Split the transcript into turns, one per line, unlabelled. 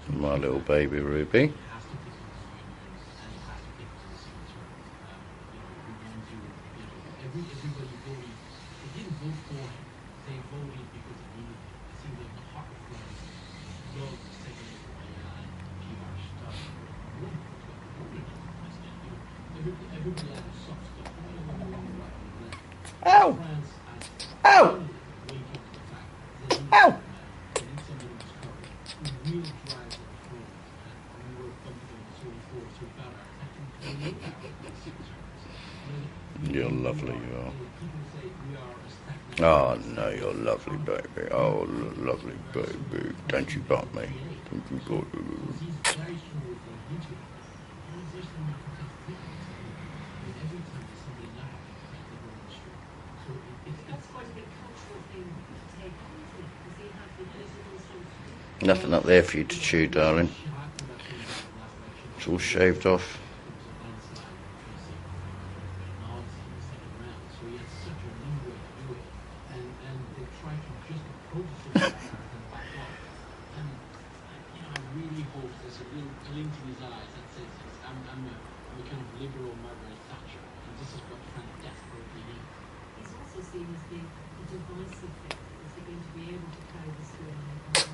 My little baby Ruby. Ow! Ow! Ow! You're lovely, you are. Oh no, you're lovely, baby. Oh, lovely baby. Don't you bite me. Don't you bite me. Nothing up there for you to chew, darling. It's all shaved off.
It's also seen as being a divisive thing. Is he going to be able to carry this through?